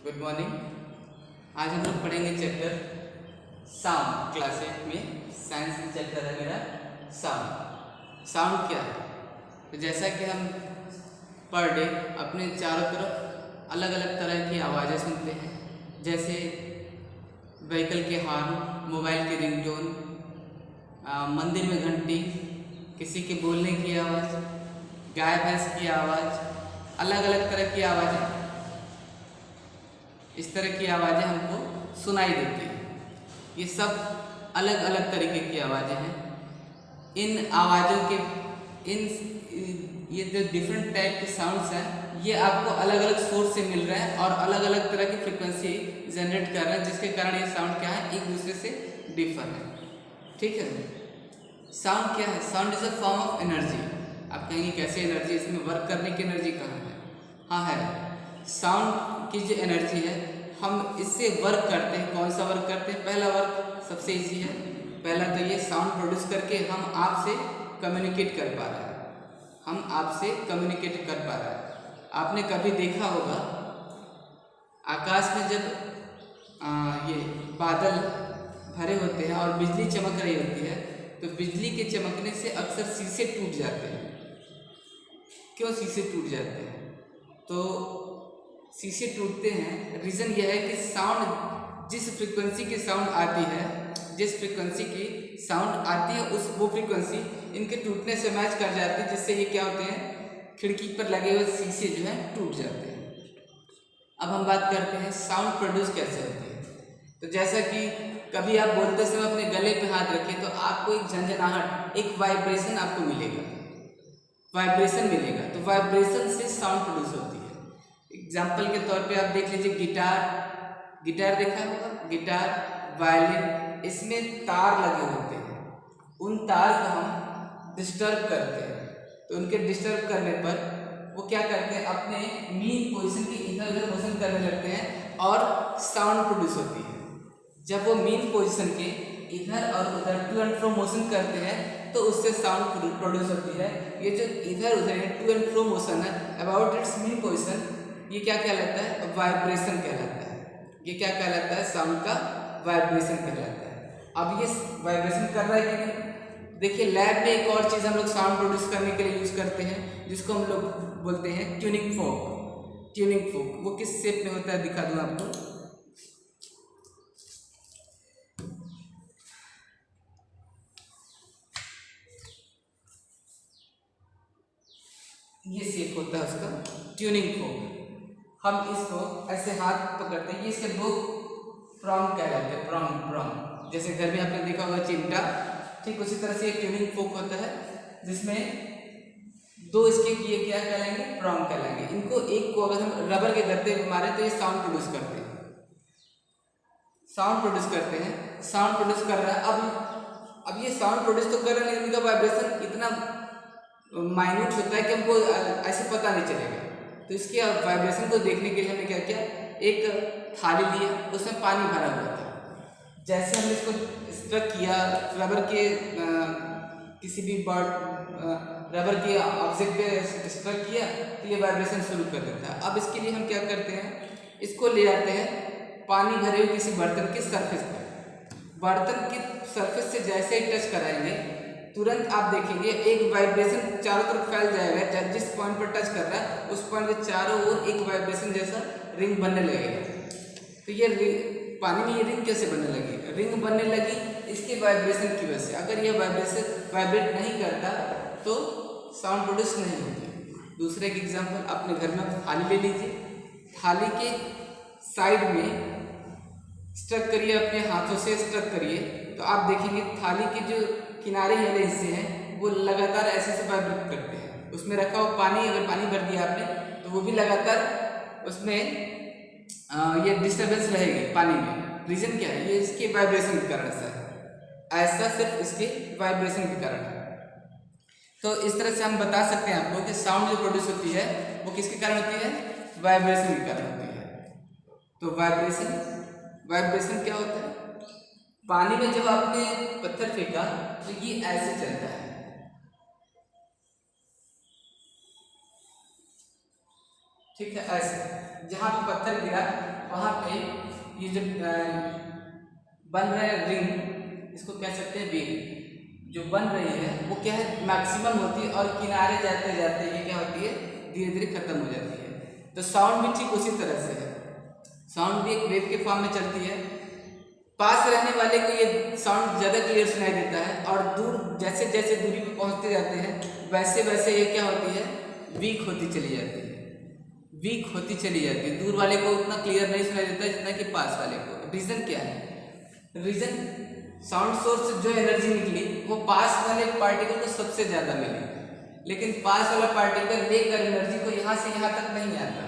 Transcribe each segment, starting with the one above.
Good morning. आज हम लोग पढ़ेंगे चैप्टर साउंड। क्लास 8 में साइंस का चैप्टर है मेरा साउंड। साउंड क्या है? तो जैसा कि हम पर डे अपने चारों तरफ अलग अलग तरह की आवाज़ें सुनते हैं, जैसे व्हीकल के हॉर्न, मोबाइल के रिंगटोन, मंदिर में घंटी, किसी के बोलने की आवाज़, गाय भैंस की आवाज़, अलग अलग तरह की आवाज़ें, इस तरह की आवाज़ें हमको सुनाई देती हैं। ये सब अलग अलग तरीके की आवाज़ें हैं। इन आवाज़ों के ये जो डिफरेंट टाइप के साउंड्स हैं, ये आपको अलग अलग सोर्स से मिल रहे हैं और अलग अलग तरह की फ्रिक्वेंसी जनरेट कर रहे हैं, जिसके कारण ये साउंड क्या है, एक दूसरे से डिफर है। ठीक है। साउंड क्या है? Sound is a form of energy. आप कहेंगे कैसे एनर्जी, इसमें वर्क करने की एनर्जी कहाँ है? हाँ है। साउंड की जो एनर्जी है, हम इससे वर्क करते हैं। कौन सा वर्क करते हैं? पहला वर्क सबसे इजी है। पहला तो ये साउंड प्रोड्यूस करके हम आपसे कम्युनिकेट कर पा रहे हैं। हम आपसे कम्युनिकेट कर पा रहे हैं। आपने कभी देखा होगा आकाश में जब ये बादल भरे होते हैं और बिजली चमक रही होती है, तो बिजली के चमकने से अक्सर शीशे टूट जाते हैं। क्यों शीशे टूट जाते हैं? तो शीशे टूटते हैं, रीज़न यह है कि साउंड, जिस फ्रिक्वेंसी की साउंड आती है, जिस फ्रिक्वेंसी की साउंड आती है, उस वो फ्रिक्वेंसी इनके टूटने से मैच कर जाती है, जिससे ये क्या होते हैं, खिड़की पर लगे हुए शीशे जो हैं टूट जाते हैं। अब हम बात करते हैं साउंड प्रोड्यूस कैसे होती है। तो जैसा कि कभी आप बोलते समय अपने गले पे हाथ रखें तो आपको एक झंझनाहट, एक वाइब्रेशन आपको मिलेगा, वाइब्रेशन मिलेगा। तो वाइब्रेशन से साउंड प्रोड्यूस होती है। एग्जाम्पल के तौर पे आप देख लीजिए गिटार देखा होगा, गिटार, वायलिन, इसमें तार लगे होते हैं। उन तार को हम डिस्टर्ब करते हैं, तो उनके डिस्टर्ब करने पर वो क्या करते हैं, अपने मीन पोजीशन की इधर उधर मोशन करने लगते हैं और साउंड प्रोड्यूस होती है। जब वो मीन पोजीशन के इधर और उधर टू एंड फ्रो मोशन करते हैं, तो उससे साउंड प्रोड्यूस होती है। ये जो इधर उधर है, टू एंड फ्रो मोशन है अबाउट इट्स मीन पोजीशन, ये क्या कहलाता है? वाइब्रेशन कहलाता है। ये क्या कहलाता है? साउंड का वाइब्रेशन कहलाता है। अब ये वाइब्रेशन कर रहा है कि नहीं? देखिए, लैब में एक और चीज़ हम लोग साउंड प्रोड्यूस करने के लिए यूज़ करते हैं, जिसको हम लोग बोलते हैं ट्यूनिंग फोक। ट्यूनिंग फोक वो किस शेप में होता है, दिखा दूँ आपको। ये शेप होता है उसका, ट्यूनिंग फोक। हम इसको ऐसे हाथ पकड़ते हैं, ये इसके दो प्रॉन्ग कहलाते हैं, प्रॉन्ग। जैसे घर में आपने देखा होगा चिमटा, ठीक उसी तरह से एक ट्यूनिंग फोक होता है, जिसमें दो इसके ये क्या कहलाएंगे? प्रॉन्ग कहलाएंगे। इनको एक को अगर हम रबर के गद्दे पे मारे तो ये साउंड प्रोड्यूस करते हैं, साउंड प्रोड्यूस करते हैं। साउंड प्रोड्यूस कर रहा है। अब ये साउंड प्रोड्यूस तो कर रहा है, लेकिन इनका वाइब्रेशन इतना माइन्यूट होता है कि हमको ऐसे पता नहीं चलेगा। तो इसके वाइब्रेशन को देखने के लिए हमने क्या किया, एक थाली लिया, उसमें पानी भरा हुआ था। जैसे हमने इसको स्ट्रक किया रबर के किसी भी रबर के ऑब्जेक्ट पे स्ट्रक किया, तो ये वाइब्रेशन शुरू कर देता है। अब इसके लिए हम क्या करते हैं, इसको ले जाते हैं पानी भरे हुए किसी बर्तन के सरफेस पर। बर्तन की सरफेस से जैसे ही टच कराएंगे, तुरंत आप देखेंगे एक वाइब्रेशन चारों तरफ फैल जाएगा। जिस पॉइंट पर टच कर रहा है, उस पॉइंट के चारों ओर एक वाइब्रेशन जैसा रिंग बनने लगेगा। तो ये पानी में ये रिंग कैसे बनने लगी? रिंग बनने लगी इसके वाइब्रेशन की वजह से। अगर ये वाइब्रेशन वाइब्रेट नहीं करता तो साउंड प्रोड्यूस नहीं होती। दूसरे एक एग्जांपल, अपने घर में थाली ले लीजिए, थाली के साइड में स्ट्रक करिए, अपने हाथों से स्ट्रक करिए, तो आप देखेंगे थाली के जो किनारे वाले हिस्से हैं वो लगातार ऐसे से वाइब्रेट करते हैं। उसमें रखा हुआ पानी, अगर पानी भर दिया आपने, तो वो भी लगातार उसमें ये डिस्टर्बेंस रहेगी पानी में। रीजन क्या है? ये इसके वाइब्रेशन के कारण से है। ऐसा सिर्फ इसके वाइब्रेशन के कारण है। तो इस तरह से हम बता सकते हैं आपको कि साउंड जो प्रोड्यूस होती है वो किसके कारण होती है? वाइब्रेशन के कारण होती है। तो वाइब्रेशन क्या होता है? पानी में जब आपने पत्थर फेंका तो ये ऐसे चलता है, ठीक है, ऐसे। जहां पे पत्थर गिरा वहाँ पे ये जो बन रहा है रिंग, इसको कह सकते हैं वेव जो बन रही है वो क्या है मैक्सिमम होती है और किनारे जाते जाते ये क्या होती है धीरे धीरे खत्म हो जाती है। तो साउंड भी ठीक उसी तरह से है, साउंड भी एक वेव के फॉर्म में चलती है। पास रहने वाले को ये साउंड ज़्यादा क्लियर सुनाई देता है और दूर जैसे जैसे दूरी पर पहुंचते जाते हैं वैसे वैसे ये क्या होती है वीक होती चली जाती है, वीक होती चली जाती है। दूर वाले को उतना क्लियर नहीं सुनाई देता जितना कि पास वाले को। रीज़न क्या है? रीज़न साउंड सोर्स से जो एनर्जी निकली वो पास वाले पार्टिकल को सबसे ज़्यादा मिली, लेकिन पास वाला पार्टिकल लेकर एनर्जी को यहाँ से यहाँ तक नहीं आता,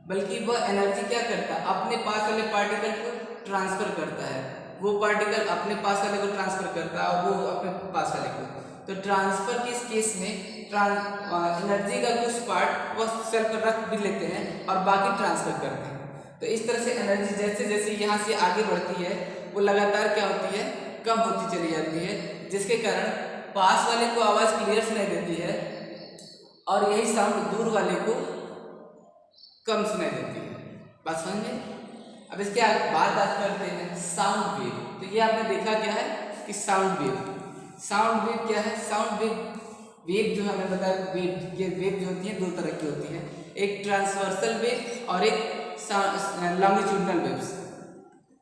बल्कि वह एनर्जी क्या करता है अपने पास वाले पार्टिकल को ट्रांसफर करता है। वो पार्टिकल अपने पास वाले को ट्रांसफर करता है और वो अपने पास वाले को। तो ट्रांसफर के इस केस में एनर्जी का कुछ पार्ट वह सेल्फ रख भी लेते हैं और बाकी ट्रांसफर करते हैं। तो इस तरह से एनर्जी जैसे जैसे यहाँ से आगे बढ़ती है वो लगातार क्या होती है कम होती चली जाती है, जिसके कारण पास वाले को आवाज़ क्लियर सुनाई देती है और यही साउंड दूर वाले को कम सुनाई देती है। बात समझे? अब इसके बाद बात करते हैं साउंड वेव। तो ये आपने देखा क्या है कि साउंड वेव, साउंड वेव क्या है? साउंड वेव, वेव जो हमें बताया वेव, ये वेव जो होती है दो तरह की होती है, एक ट्रांसवर्सल वेव और एक लॉन्गिट्यूडनल वेव्स।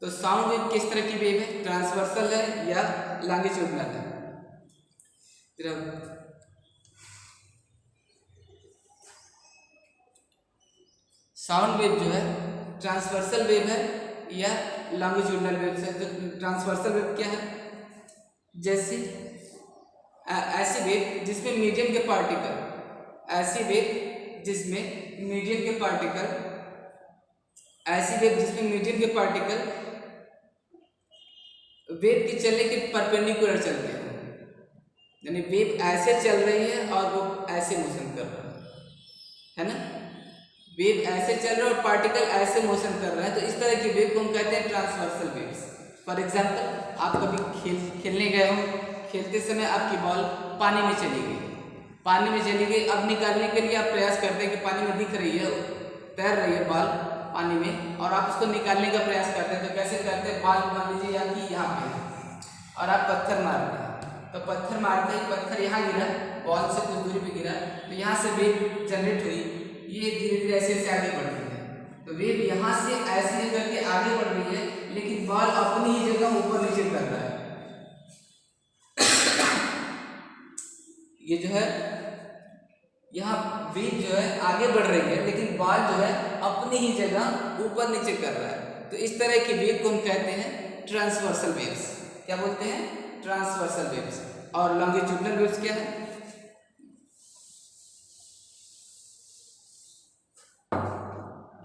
तो साउंड वेव किस तरह की वेव है? ट्रांसवर्सल है या लॉन्गिट्यूडनल है? साउंड वेव जो है ट्रांसवर्सल वेव है या लॉन्गिट्यूडनल वेव है। तो ट्रांसवर्सल वेव क्या है? जैसे ऐसी वेव जिसमें मीडियम के पार्टिकल, ऐसी वेव जिसमें मीडियम के पार्टिकल, ऐसी वेव जिसमें मीडियम के पार्टिकल वेव के चलने के परपेंडिकुलर चलते हैं, यानी वेव ऐसे चल रही है और वो ऐसे मोशन कर रहा है ना, वेव ऐसे चल रहा है और पार्टिकल ऐसे मोशन कर रहा है। तो इस तरह की वेव को हम कहते हैं ट्रांसवर्सल वेव्स। फॉर एग्जांपल, आप कभी खेलने गए हो, खेलते समय आपकी बॉल पानी में चली गई, पानी में चली गई, अब निकालने के लिए आप प्रयास करते हैं कि पानी में दिख रही है, तैर रही है बॉल पानी में, और आप उसको निकालने का प्रयास करते हैं। तो कैसे करते हैं? बॉल मान लीजिए या कि यहाँ पे है और आप पत्थर मारते हैं, तो पत्थर मारते ही पत्थर यहाँ गिरा, बॉल से कुछ दूरी पे गिरा, तो यहाँ से वेव जनरेट हुई, ये धीरे धीरे ऐसे ऐसे आगे बढ़ रही है। तो वेव यहाँ से ऐसे करके आगे बढ़ रही है, लेकिन बॉल अपनी ही जगह ऊपर नीचे कर रहा है। ये जो है यहाँ वेव जो है आगे बढ़ रही है, लेकिन बॉल जो है अपनी ही जगह ऊपर नीचे कर रहा है। तो इस तरह की वेव को हम कहते हैं ट्रांसवर्सल वेव्स। क्या बोलते हैं? Transversal waves. और लॉन्गिट्यूडनल वेव्स क्या है?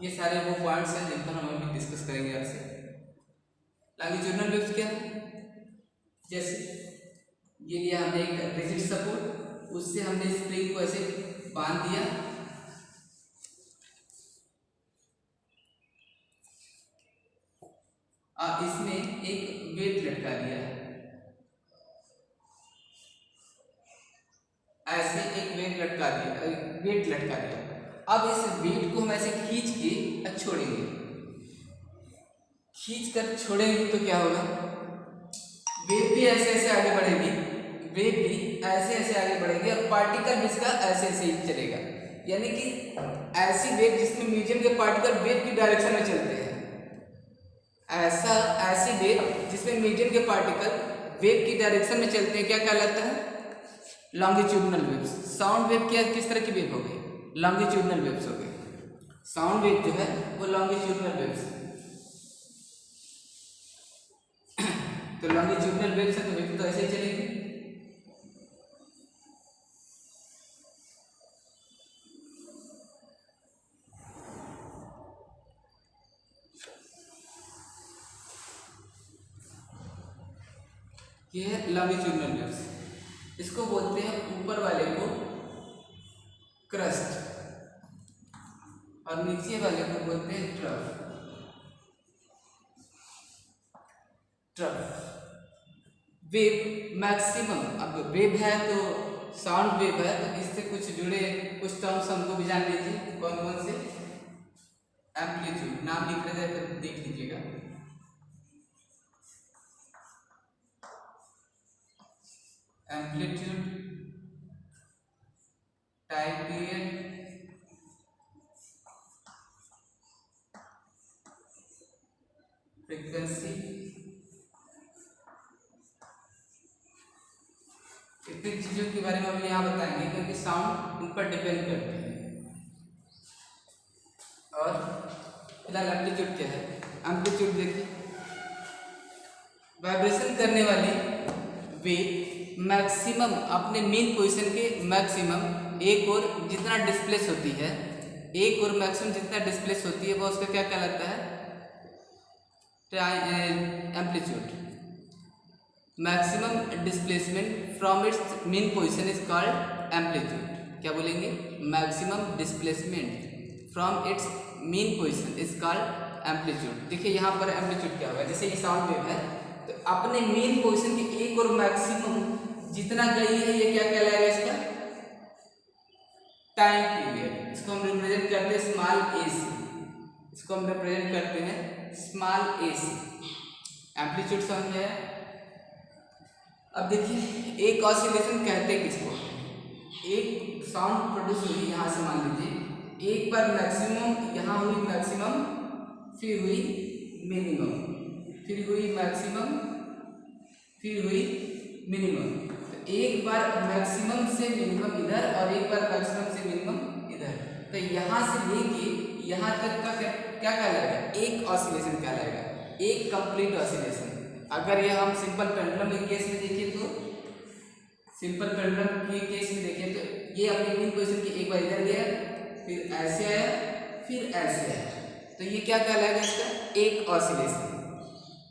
ये सारे वो पॉइंट्स हैं जिन पर हम अभी डिस्कस करेंगे आपसे। लॉन्गिट्यूडनल वेव्स क्या है? जैसे ये लिया हमने एक रिजिड सपोर्ट, उससे हमने स्प्रिंग को ऐसे बांध दिया, और इसमें एक वेट लटका दिया, ऐसे एक वेट लटका दिया। अब इस वेट को हम ऐसे खींच के छोड़ेंगे, खींच कर छोड़ेंगे तो क्या होगा? वेव भी ऐसे ऐसे आगे बढ़ेगी, वेव भी ऐसे ऐसे आगे बढ़ेगी और पार्टिकल भी इसका ऐसे ऐसे ही चलेगा। यानी कि ऐसी वेव जिसमें मीडियम के पार्टिकल वेव की डायरेक्शन में चलते हैं, ऐसी वेव जिसमें मीडियम के पार्टिकल वेव की डायरेक्शन में चलते हैं, क्या कहलाता है? Longitudinal waves. साउंड वेव क्या किस तरह की वेव हो गई? लॉन्गिट्यूडनल वेव्स हो गई। साउंड वेव जो है वो लॉन्गिट्यूडनल वेव्स। तो लॉन्गिट्यूडनल वेव्स है तो वेव तो ऐसे ही चलेगी। ये है लॉन्गिट्यूडनल वेव्स। इसको बोलते हैं ऊपर वाले को क्रस्ट और नीचे वाले को बोलते हैं ट्रफ। वेव मैक्सिमम, अब वेव है तो साउंड वेव है तो इससे कुछ जुड़े कुछ टर्म्स हमको भी जान लीजिए। कौन कौन से? एम्पलीट्यूड नाम लिख रहे थे, देख लीजिएगा। एम्पलीट्यूड, टाइम पीरियड, फ्रीक्वेंसी, इतनी चीजों के बारे में हम यहाँ बताएंगे क्योंकि साउंड उन पर डिपेंड करते हैं। और फिलहाल एम्पलीट्यूड क्या है? एम्पलीट्यूड देखिए, वाइब्रेशन करने वाली वेव मैक्सिमम अपने मेन पोजीशन के मैक्सिमम एक और जितना डिस्प्लेस होती है, एक और मैक्सिमम जितना डिस्प्लेस होती है वो उसका क्या कहलाता है? Amplitude. Maximum displacement from its main position is called amplitude. क्या बोलेंगे? Maximum displacement from its main position is called amplitude. देखिए यहाँ पर एम्पलीट्यूड क्या होगा, जैसे ये साउंड वेव है तो अपने मेन पोजीशन के एक और मैक्सिमम जितना गई है ये क्या कहलाएगा? इसका टाइम पीरियड। इसको हम रिप्रेजेंट करते हैं स्मॉल ए से, इसको हम रिप्रेजेंट करते हैं स्मॉल ए से। एम्पलीट्यूड समझ में आया? अब देखिए एक ऑसिलेशन कहते हैं किसको? एक साउंड प्रोड्यूस हुई, यहाँ से मान लीजिए एक बार मैक्सिमम, यहाँ हुई मैक्सिमम, फिर हुई मिनिमम, फिर हुई मैक्सिमम, फिर हुई मिनिमम। तो एक बार मैक्सिमम से मिनिमम इधर और एक बार मैक्सिमम से मिनिमम इधर, तो यहाँ से लेके यहाँ तक का क्या कहलाएगा? एक ऑसिलेशन कहलाएगा, एक कंप्लीट ऑसिलेशन। अगर ये हम सिंपल पेंडुलम के केस में देखिए तो, सिंपल पेंडुलम के केस में देखिए तो ये अपनी मेन पोजीशन की एक बार इधर गया, फिर ऐसे आया, फिर ऐसे आया, तो ये क्या कहलाएगा? इसका एक ऑसिलेशन,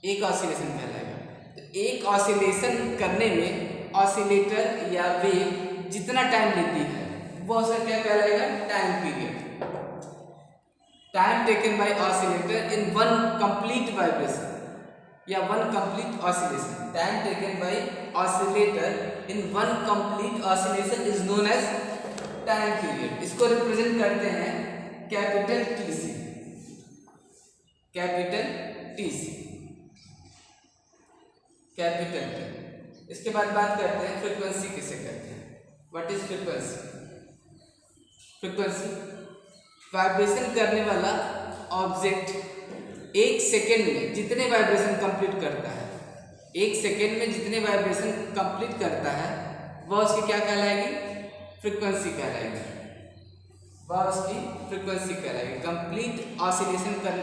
एक ऑसिलेशन कहलाएगा। तो एक ऑसिलेशन करने में ऑसिलेटर या वेव जितना टाइम लेती है वो उसका क्या कहलाएगा? Time period. Time taken by oscillator in one complete vibration या one complete oscillation, time taken by oscillator in one complete oscillation is known as time period. इसको रिप्रेजेंट करते हैं कैपिटल टी से, कैपिटल टी से, capital T. इसके बाद बात करते हैं फ्रीक्वेंसी किसे कहते हैं? What is frequency? Frequency vibration करने वाला ऑब्जेक्ट एक सेकेंड में जितने वाइब्रेशन कंप्लीट करता है, एक सेकेंड में जितने वाइब्रेशन कंप्लीट करता है वह उसकी क्या कहलाएगी? फ्रीक्वेंसी कहलाएगी, वह उसकी फ्रीक्वेंसी कहलाएगी। कंप्लीट ऑसिलेशन कर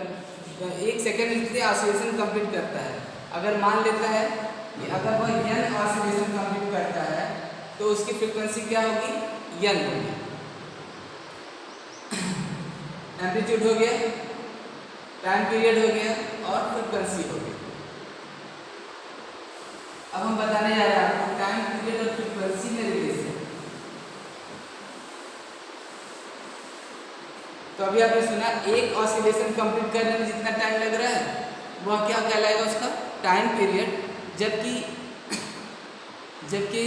एक सेकेंड में जितने ऑसिलेशन कंप्लीट करता है, अगर मान लेता है कि अगर वह n ऑसिलेशन कंप्लीट करता है तो उसकी फ्रीक्वेंसी क्या होगी? n होगी। एम्पलीट्यूड हो गया, टाइम पीरियड हो गया और फ्रीक्वेंसी हो गई। अब हम बताने जा रहे हैं आपको टाइम पीरियड और फ्रीक्वेंसी में रिलेशन। तो अभी आपने सुना एक ऑसिलेशन कंप्लीट करने में जितना टाइम लग रहा है वह क्या कहलाएगा? उसका टाइम पीरियड। जबकि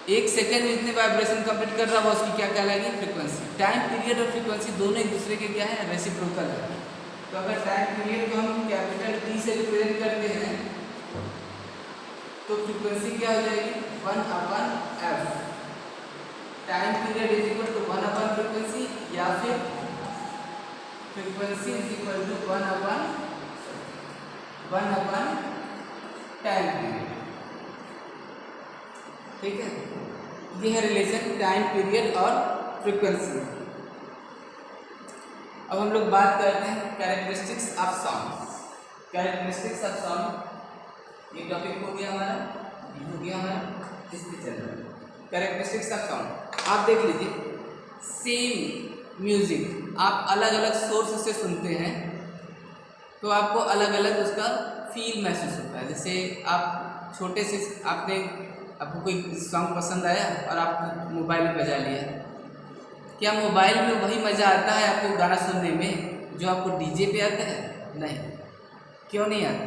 एक सेकेंड में जितने वाइब्रेशन कंप्लीट कर रहा है वो उसकी क्या कहलाएगी? फ्रीक्वेंसी। टाइम पीरियड और फ्रीक्वेंसी दोनों एक दूसरे के क्या है? रेसिप्रोकल है। तो अगर टाइम पीरियड को हम कैपिटल टी से रिप्रेजेंट करते हैं तो फ्रीक्वेंसी क्या हो जाएगी? 1/f। Time period is equal to 1/f frequency, या फिर फ्रीक्वेंसी इज इक्वल टू 1/1/टाइम पीरियड। ठीक है, ये है रिलेशन टाइम पीरियड और फ्रीक्वेंसी। अब हम लोग बात करते हैं characteristics of sound. Characteristics of sound ये टॉपिक हो गया हमारा, ये हो गया हमारा, इस पे चल रहा है कैरेक्टरिस्टिक्स ऑफ साउंड। आप देख लीजिए, सेम म्यूजिक आप अलग अलग सोर्स से सुनते हैं तो आपको अलग अलग उसका फील महसूस होता है। जैसे आप छोटे से आपको कोई सॉन्ग पसंद आया और आप मोबाइल में बजा लिया, क्या मोबाइल में वही मज़ा आता है आपको गाना सुनने में जो आपको डीजे पे आता है? नहीं। क्यों नहीं आता?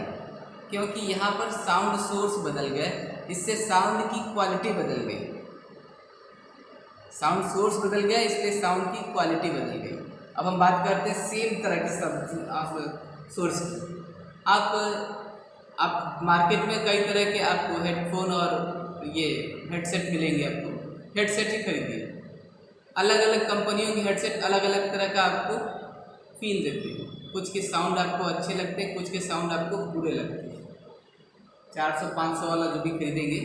क्योंकि यहाँ पर साउंड सोर्स बदल गए, इससे साउंड की क्वालिटी बदल गई। साउंड सोर्स बदल गया इसलिए साउंड की क्वालिटी बदल गई। अब हम बात करते हैं सेम तरह के सब आप सोर्स की। आप मार्केट में कई तरह के आपको हेडफोन और ये हेडसेट मिलेंगे। आपको हेडसेट ही खरीदिए। अलग अलग कंपनियों की हेडसेट अलग अलग तरह का आपको फील देते हैं। कुछ के साउंड आपको अच्छे लगते हैं, कुछ के साउंड आपको बुरे लगते हैं। 400-500 वाला जो भी खरीदेंगे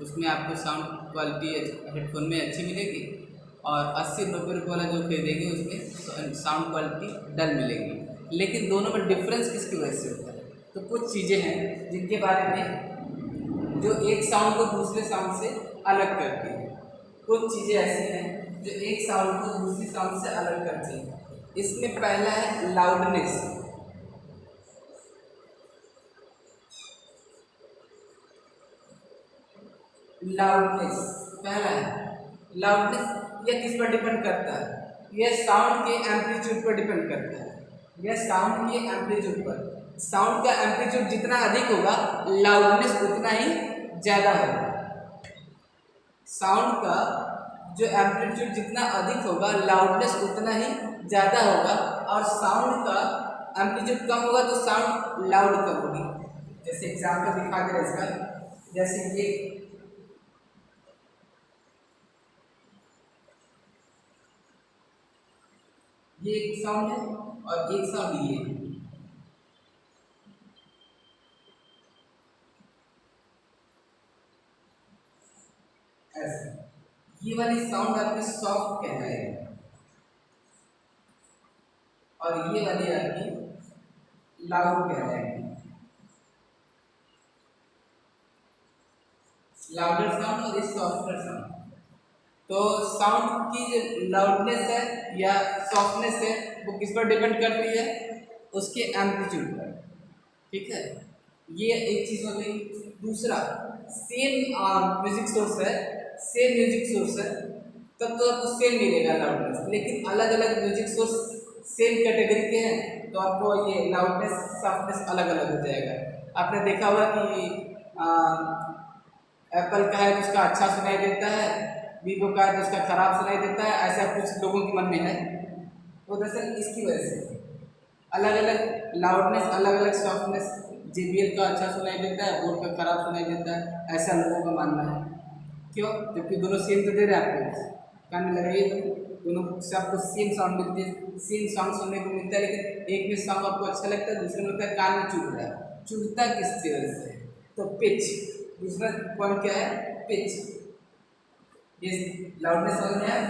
उसमें आपको साउंड क्वालिटी हेडफोन में अच्छी मिलेगी, और 80-90 रुपये वाला जो खरीदेंगे उसमें साउंड क्वालिटी डल मिलेगी। लेकिन दोनों में डिफरेंस किसकी वजह से होता है? तो कुछ चीज़ें हैं जिनके बारे में जो एक साउंड को दूसरे साउंड से अलग करती है। कुछ चीज़ें ऐसी हैं जो एक साउंड को दूसरी साउंड से अलग करती हैं। इसमें पहला है लाउडनेस। लाउडनेस पहला है। लाउडनेस यह किस पर डिपेंड करता है? यह साउंड के एम्पलीट्यूड पर डिपेंड करता है। यह साउंड के एम्पलीट्यूड पर, साउंड का एम्पलीट्यूड जितना अधिक होगा लाउडनेस उतना ही ज़्यादा होगा। साउंड का जो एम्पलीट्यूड जितना अधिक होगा लाउडनेस उतना ही ज़्यादा होगा, और साउंड का एम्पलीट्यूड कम होगा तो साउंड लाउड कम होगी। जैसे एग्जाम्पल दिखा दे रहे इसका, जैसे ये एक साउंड है और एक साउंड ये है। ऐसे ये वाली साउंड आपकी सॉफ्ट कहलाएगी, और ये वाली आपकी लाउड कहलाएगी। लाउडर साउंड और सॉफ्टर साउंड। तो साउंड की जो लाउडनेस है या सॉफ्टनेस है वो किस पर डिपेंड करती है? उसके एम्पलीट्यूड पर। ठीक है, ये एक चीज़ हो गई। दूसरा, सेम म्यूजिक सोर्स है, सेम म्यूजिक सोर्स है तब तो आपको सेम मिलेगा लाउडनेस, लेकिन अलग अलग म्यूजिक सोर्स सेम कैटेगरी के हैं तो आपको ये लाउडनेस सॉफ्टनेस अलग अलग हो जाएगा। आपने देखा होगा कि एप्पल का है तो उसका अच्छा सुनाई देता है, वीवो का है तो उसका खराब सुनाई देता है। ऐसा कुछ लोगों के मन में है। तो दरअसल इसकी वजह से अलग अलग लाउडनेस, अलग अलग सॉफ्टनेस, JBL का अच्छा सुनाई देता है, बोट का खराब सुनाई देता है, ऐसा लोगों का मानना है। क्यों? जबकि दोनों सेम तो दे रहे हैं आपको, कान में लगाइए दोनों से आपको सेम साउंड मिलती है, सेम साउंड सुनने को मिलता है। लेकिन एक में साउंड आपको अच्छा लगता है, दूसरे में लगता है कान में चुभ रहा है। चुभता किसकी वजह से? तो पिच। दूसरा पॉइंट क्या है? पिच। ये लाउडनेस समझ में आया?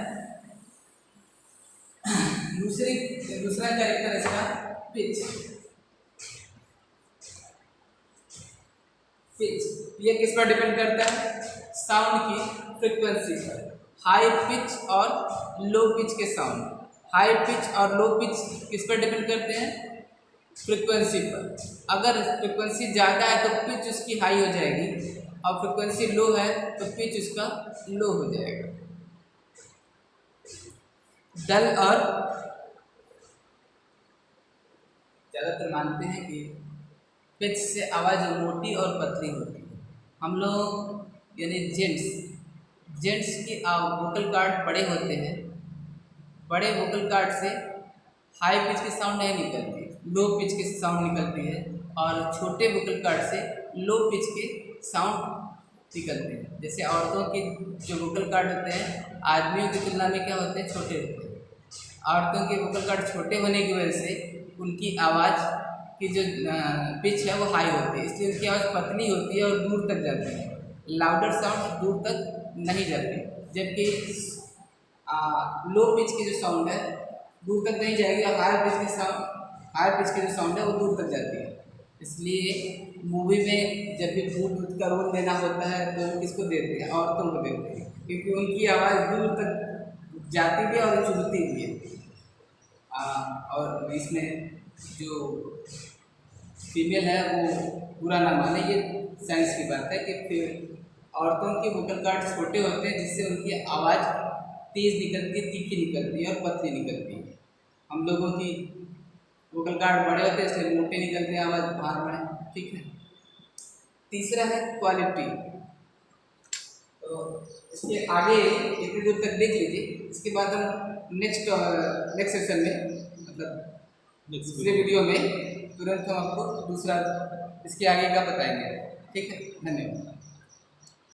दूसरा कैरेक्टर इसका पिच। पिच ये किस पर डिपेंड करता है? साउंड की फ्रीक्वेंसी पर। हाई पिच और लो पिच के साउंड, हाई पिच और लो पिच किस पर डिपेंड करते हैं? फ्रीक्वेंसी पर। अगर फ्रीक्वेंसी ज़्यादा है तो पिच उसकी हाई हो जाएगी, और फ्रीक्वेंसी लो है तो पिच उसका लो हो जाएगा। डल और ज़्यादातर मानते हैं कि पिच से आवाज़ मोटी और पतली होती है। हम लोग यानी जेंट्स की वोकल कार्ड बड़े होते हैं। बड़े वोकल कार्ड से हाई पिच की साउंड नहीं निकलती, लो पिच की साउंड निकलती है, और छोटे वोकल कार्ड से लो पिच के साउंड निकलते हैं। जैसे औरतों के जो वोकल कार्ड होते हैं आदमियों की तुलना में क्या होते हैं? छोटे होते हैं। औरतों के वोकल कार्ड छोटे होने की वजह से उनकी आवाज़ की जो पिच है वो हाई होती है, इसलिए उनकी आवाज़ पतली होती है और दूर तक जाती है। लाउडर साउंड दूर तक नहीं जाती, जबकि लो पिच की जो साउंड है दूर तक नहीं जाएगी, और हाई पिच की जो साउंड है वो दूर तक जाती है। इसलिए मूवी में जब भी भूत का रोल देना होता है तो किसको देते हैं? औरतों को देते हैं, क्योंकि उनकी आवाज़ दूर तक जाती भी है और चुभती भी है। और इसमें जो फीमेल है वो बुरा ना माने, ये साइंस की बात है कि फिर औरतों के वोकल कार्ड छोटे होते हैं जिससे उनकी आवाज़ तेज़ निकलती है, तीखी निकलती है और पतली निकलती है। हम लोगों की वोकल कार्ड बड़े होते हैं इसलिए मोटे निकलते हैं, आवाज़ बाहर में। ठीक है। तीसरा है क्वालिटी। तो इसके आगे इतनी दूर तक देख लीजिए, इसके बाद हम नेक्स्ट सेशन में, मतलब दूसरे वीडियो में तुरंत हम आपको दूसरा इसके आगे का बताएंगे। ठीक है, धन्यवाद।